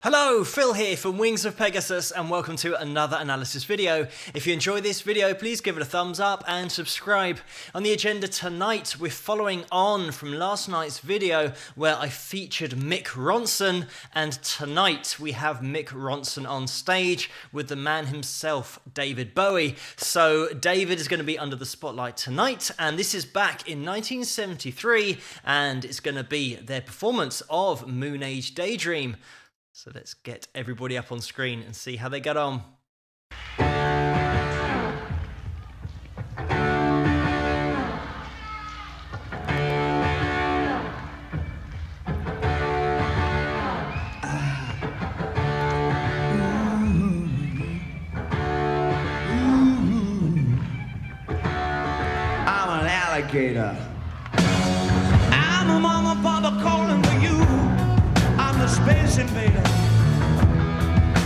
Hello, Phil here from Wings of Pegasus and welcome to another analysis video. If you enjoy this video, please give it a thumbs up and subscribe. On the agenda tonight, we're following on from last night's video where I featured Mick Ronson, and tonight we have Mick Ronson on stage with the man himself, David Bowie. So David is going to be under the spotlight tonight, and this is back in 1973, and it's going to be their performance of Moon Age Daydream. So let's get everybody up on screen and see how they get on. I'm an alligator. I'm a mama, papa calling for you. I'm the space invader.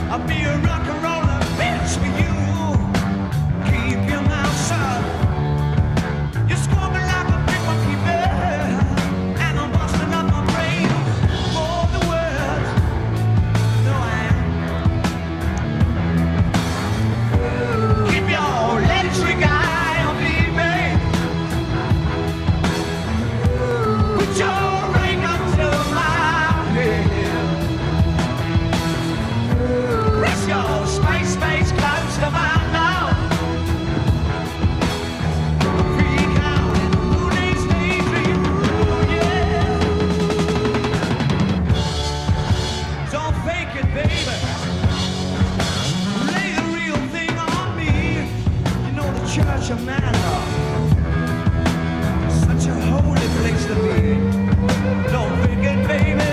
I'll be a rock and roller bitch for you. Keep your mouth shut. You're squawking like a big monkey bear, and I'm busting up my brain for the world. No, I am. Keep your electric eye on me, babe. Put your ring up to my head. Press your space close to mine now. Freak out in the Moon Age Daydream. Oh yeah. Don't fake it, baby. Lay the real thing on me. You know the Church of Manor, such a holy place to be. Don't fake it, baby.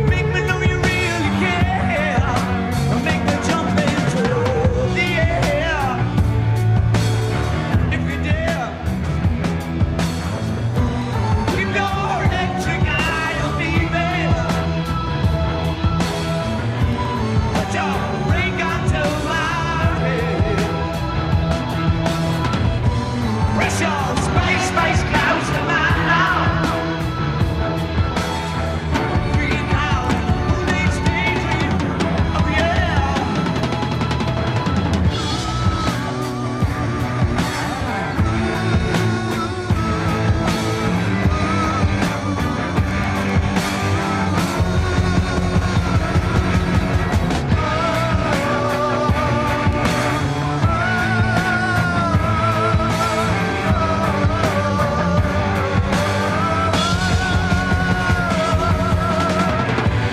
Make me know you really care. Make me jump into the air. If you dare, keep your electric eye on me, baby. Put your ring onto my head. Press your space close to mine now. Freak out in the Moon Age Daydream. Oh yeah.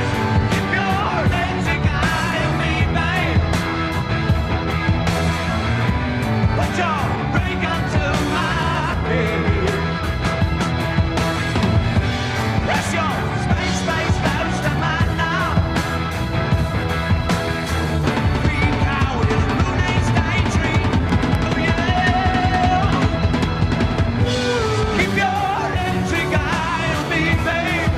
Keep your electric eye on me, babe. Put your ring onto my head. Press your space close to mine now. Freak out in the Moon Age Daydream. Oh yeah. Keep your electric eye on me, babe.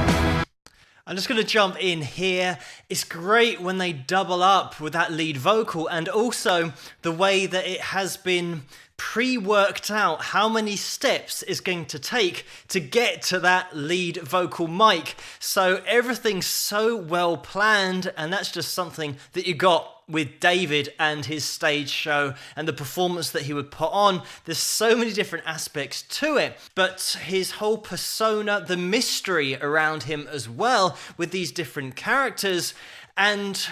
I'm just going to jump in here. It's great when they double up with that lead vocal, and also the way that it has been pre-worked out how many steps it's going to take to get to that lead vocal mic. So everything's so well planned, and that's just something that you got with David and his stage show and the performance that he would put on. There's so many different aspects to it, but his whole persona, the mystery around him as well, with these different characters, and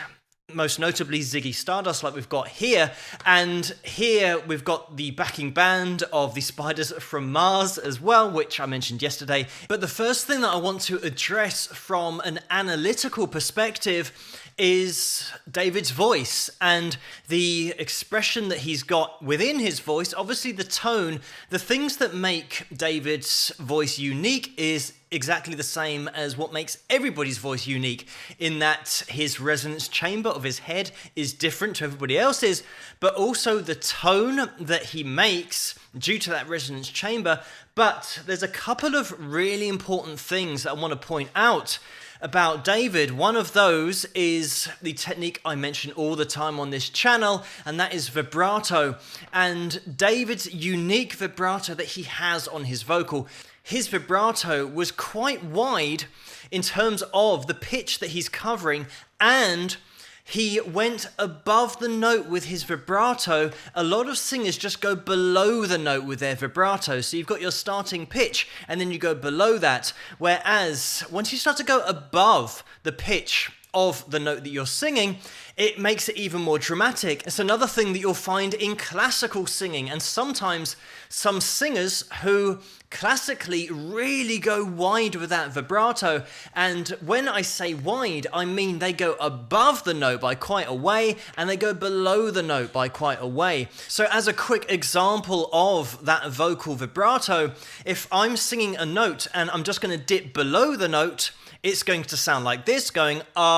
most notably Ziggy Stardust like we've got here, and here we've got the backing band of the Spiders from Mars as well, which I mentioned yesterday. But the first thing that I want to address from an analytical perspective is David's voice and the expression that he's got within his voice. Obviously the tone, the things that make David's voice unique is exactly the same as what makes everybody's voice unique, in that his resonance chamber of his head is different to everybody else's, but also the tone that he makes due to that resonance chamber. But there's a couple of really important things that I want to point out about David. One of those is the technique I mention all the time on this channel, and that is vibrato. And David's unique vibrato that he has on his vocal. His vibrato was quite wide in terms of the pitch that he's covering, and he went above the note with his vibrato. A lot of singers just go below the note with their vibrato. So you've got your starting pitch and then you go below that. Whereas once you start to go above the pitch of the note that you're singing, it makes it even more dramatic. It's another thing that you'll find in classical singing, and sometimes some singers who classically really go wide with that vibrato. And when I say wide, I mean they go above the note by quite a way and they go below the note by quite a way. So as a quick example of that vocal vibrato, if I'm singing a note and I'm just going to dip below the note, it's going to sound like this, going up.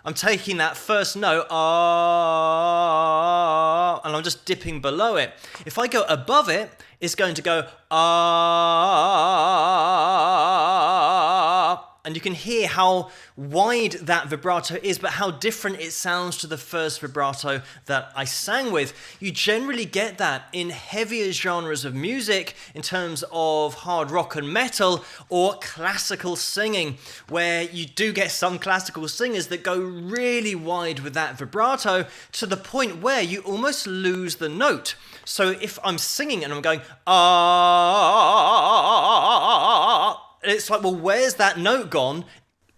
I'm taking that first note, and I'm just dipping below it. If I go above it, it's going to go up. And you can hear how wide that vibrato is, but how different it sounds to the first vibrato that I sang with. You generally get that in heavier genres of music, in terms of hard rock and metal or classical singing, where you do get some classical singers that go really wide with that vibrato to the point where you almost lose the note. So if I'm singing and I'm going, it's like, well, where's that note gone?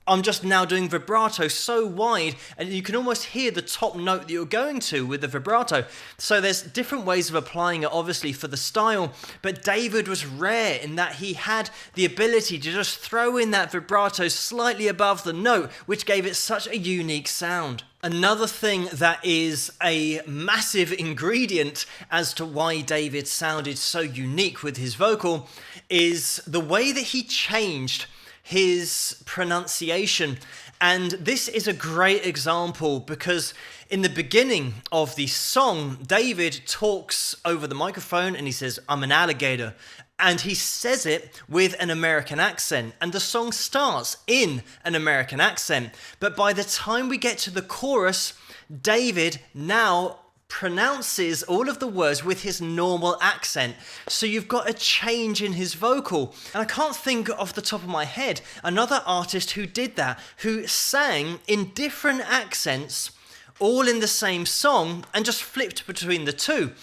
I'm just now doing vibrato so wide, and you can almost hear the top note that you're going to with the vibrato. So there's different ways of applying it, obviously, for the style, but David was rare in that he had the ability to just throw in that vibrato slightly above the note, which gave it such a unique sound. Another thing that is a massive ingredient as to why David sounded so unique with his vocal is the way that he changed his pronunciation. And this is a great example because in the beginning of the song, David talks over the microphone and he says, "I'm an alligator." And he says it with an American accent. And the song starts in an American accent. But by the time we get to the chorus, David now pronounces all of the words with his normal accent. So you've got a change in his vocal. And I can't think off the top of my head another artist who did that, who sang in different accents all in the same song and just flipped between the two.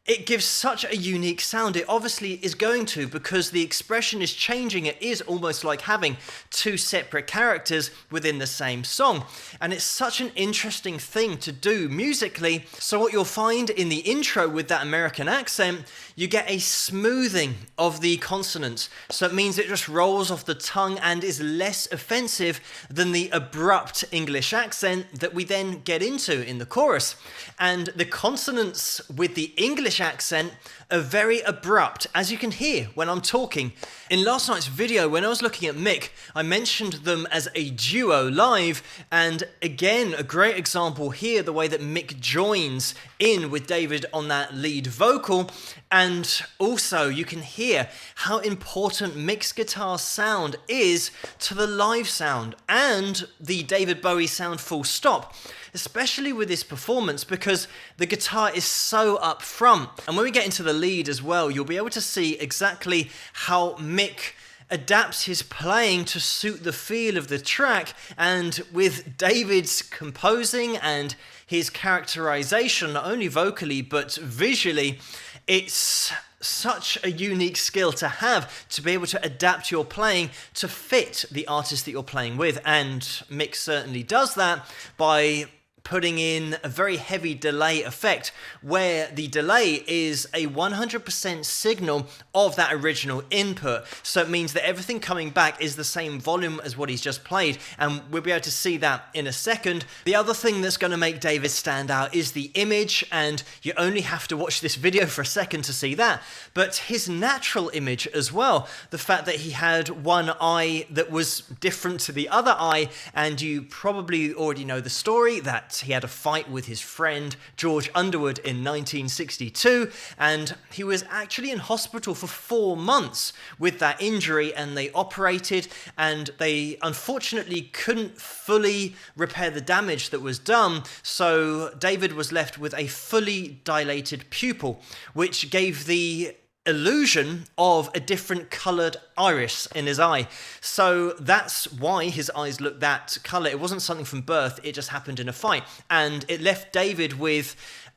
It gives such a unique sound. It obviously is going to, because the expression is changing. It is almost like having two separate characters within the same song. And it's such an interesting thing to do musically. So what you'll find in the intro with that American accent, you get a smoothing of the consonants. So it means it just rolls off the tongue and is less offensive than the abrupt English accent that we then get into in the chorus. And the consonants with the English accent are very abrupt, as you can hear when I'm talking. In last night's video, when I was looking at Mick, I mentioned them as a duo live, and again, a great example here, the way that Mick joins in with David on that lead vocal, and also you can hear how important Mick's guitar sound is to the live sound and the David Bowie sound full stop, especially with this performance because the guitar is so up front. And when we get into the lead as well, you'll be able to see exactly how Mick adapts his playing to suit the feel of the track, and with David's composing and his characterization, not only vocally but visually, it's such a unique skill to have, to be able to adapt your playing to fit the artist that you're playing with. And Mick certainly does that by putting in a very heavy delay effect, where the delay is a 100% signal of that original input. So it means that everything coming back is the same volume as what he's just played, and we'll be able to see that in a second. The other thing that's going to make David stand out is the image, and you only have to watch this video for a second to see that, but his natural image as well. The fact that he had one eye that was different to the other eye, and you probably already know the story that he had a fight with his friend George Underwood in 1962, and he was actually in hospital for 4 months with that injury, and they operated, and they unfortunately couldn't fully repair the damage that was done, so David was left with a fully dilated pupil, which gave the illusion of a different coloured iris in his eye. So that's why his eyes look that colour. It wasn't something from birth, it just happened in a fight. And it left David with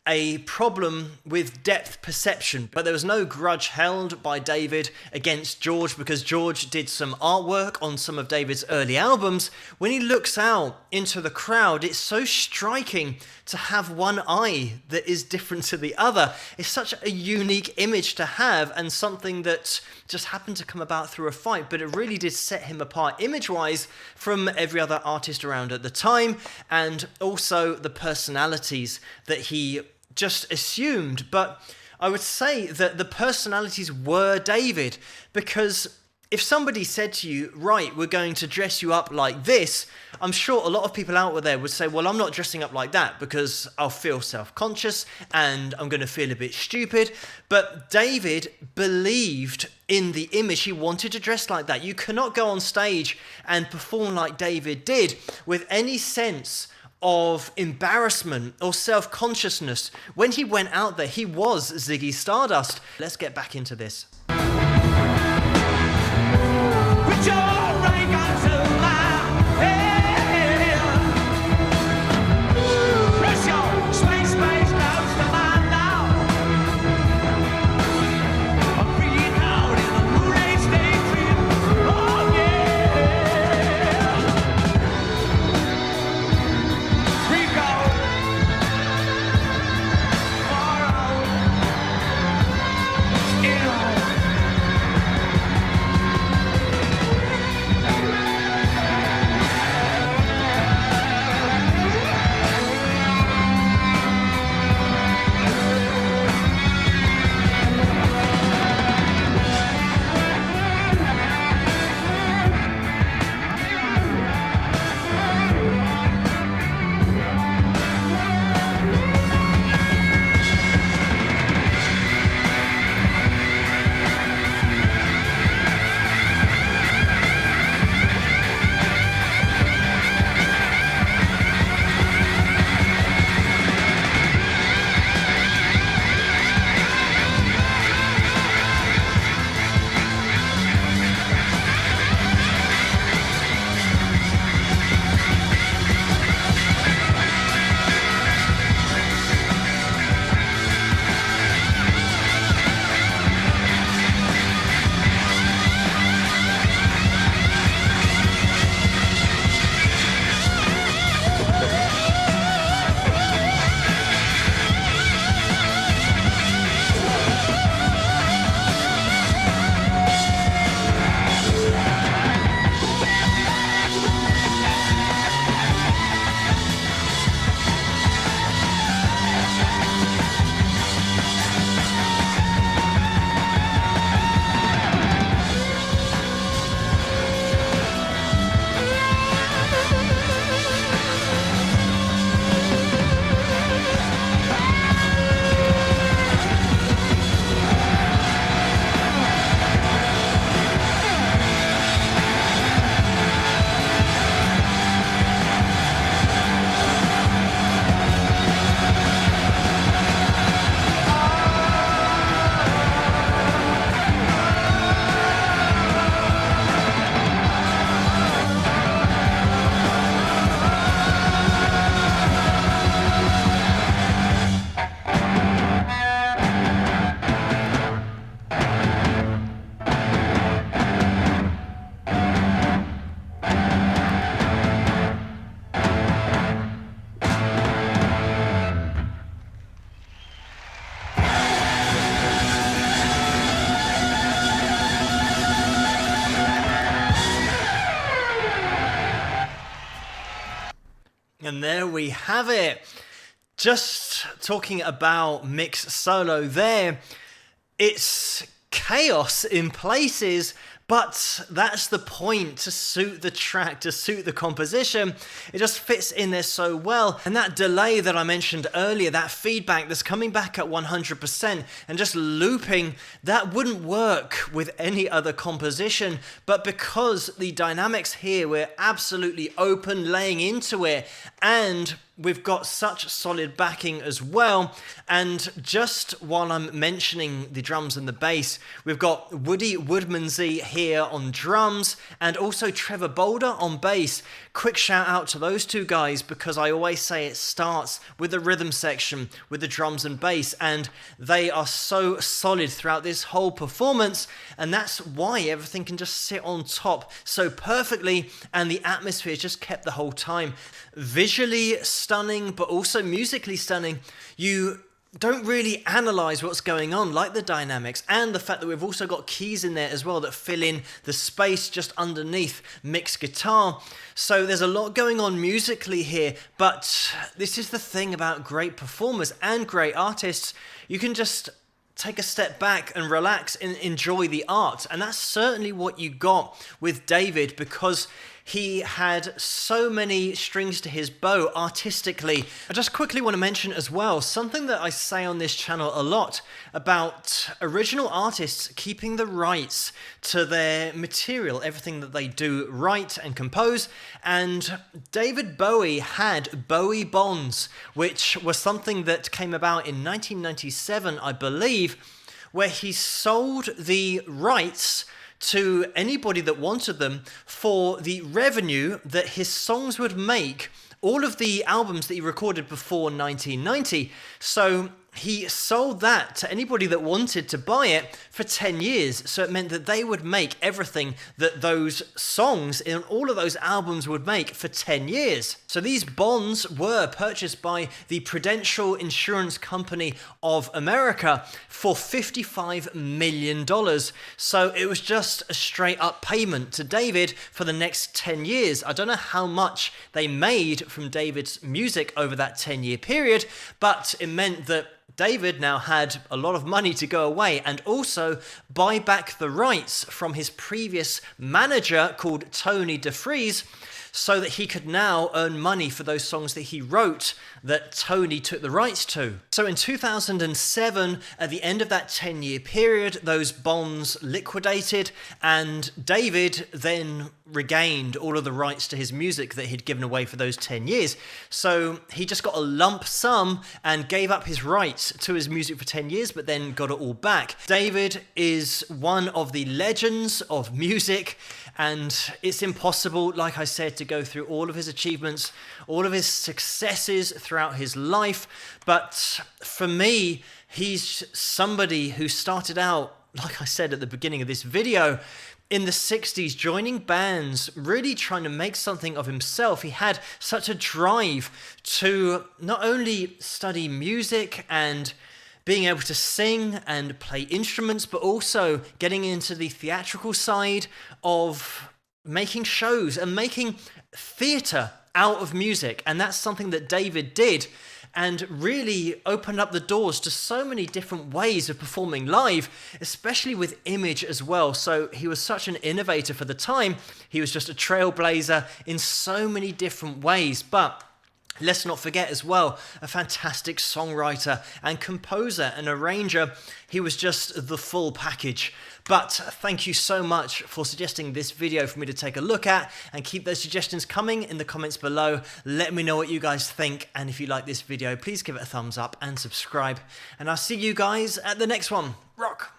a problem with depth perception, but there was no grudge held by David against George because George did some artwork on some of David's early albums. When he looks out into the crowd, it's so striking to have one eye that is different to the other. It's such a unique image to have, and something that just happened to come about through a fight, but it really did set him apart image-wise from every other artist around at the time, and also the personalities that he just assumed. But I would say that the personalities were David, because if somebody said to you, right, we're going to dress you up like this, I'm sure a lot of people out there would say, well, I'm not dressing up like that because I'll feel self-conscious and I'm going to feel a bit stupid. But David believed in the image. He wanted to dress like that. You cannot go on stage and perform like David did with any sense of embarrassment or self-consciousness. When he went out there, he was Ziggy Stardust. Let's get back into this. Put your ring onto my head. Press your space close to mine now. I'm freaking out in a moonlight daydream. Oh yeah. Freak out. Far out. In. And there we have it. Just talking about Mick's solo there, it's chaos in places, but that's the point, to suit the track, to suit the composition. It just fits in there so well. And that delay that I mentioned earlier, that feedback that's coming back at 100% and just looping, that wouldn't work with any other composition. But because the dynamics here were absolutely open, laying into it, and we've got such solid backing as well. And just while I'm mentioning the drums and the bass, we've got Woody Woodmansey here on drums and also Trevor Boulder on bass. Quick shout out to those two guys, because I always say it starts with the rhythm section with the drums and bass, and they are so solid throughout this whole performance, and that's why everything can just sit on top so perfectly, and the atmosphere is just kept the whole time. Visually stunning, but also musically stunning. You don't really analyze what's going on, like the dynamics and the fact that we've also got keys in there as well that fill in the space just underneath Mick's guitar. So there's a lot going on musically here, but this is the thing about great performers and great artists. You can just take a step back and relax and enjoy the art, and that's certainly what you got with David, because he had so many strings to his bow artistically. I just quickly want to mention as well something that I say on this channel a lot about original artists keeping the rights to their material, everything that they do write and compose. And David Bowie had Bowie bonds, which was something that came about in 1997, I believe, where he sold the rights to anybody that wanted them for the revenue that his songs would make, all of the albums that he recorded before 1990. So he sold that to anybody that wanted to buy it for 10 years. So it meant that they would make everything that those songs in all of those albums would make for 10 years. So these bonds were purchased by the Prudential Insurance Company of America for $55 million. So it was just a straight up payment to David for the next 10 years. I don't know how much they made from David's music over that 10-year period, but it meant that David now had a lot of money to go away and also buy back the rights from his previous manager called Tony DeFries, so that he could now earn money for those songs that he wrote that Tony took the rights to. So in 2007, at the end of that 10-year period, those bonds liquidated, and David then regained all of the rights to his music that he'd given away for those 10 years. So he just got a lump sum and gave up his rights to his music for 10 years, but then got it all back. David is one of the legends of music, and it's impossible, like I said, to go through all of his achievements, all of his successes throughout his life. But for me, he's somebody who started out, like I said at the beginning of this video, in the 60s, joining bands, really trying to make something of himself. He had such a drive to not only study music and being able to sing and play instruments, but also getting into the theatrical side of making shows and making theatre out of music. And that's something that David did, and really opened up the doors to so many different ways of performing live, especially with image as well. So he was such an innovator for the time. He was just a trailblazer in so many different ways. But let's not forget as well, a fantastic songwriter and composer and arranger. He was just the full package. But thank you so much for suggesting this video for me to take a look at, and keep those suggestions coming in the comments below. Let me know what you guys think, and if you like this video, please give it a thumbs up and subscribe. And I'll see you guys at the next one. Rock!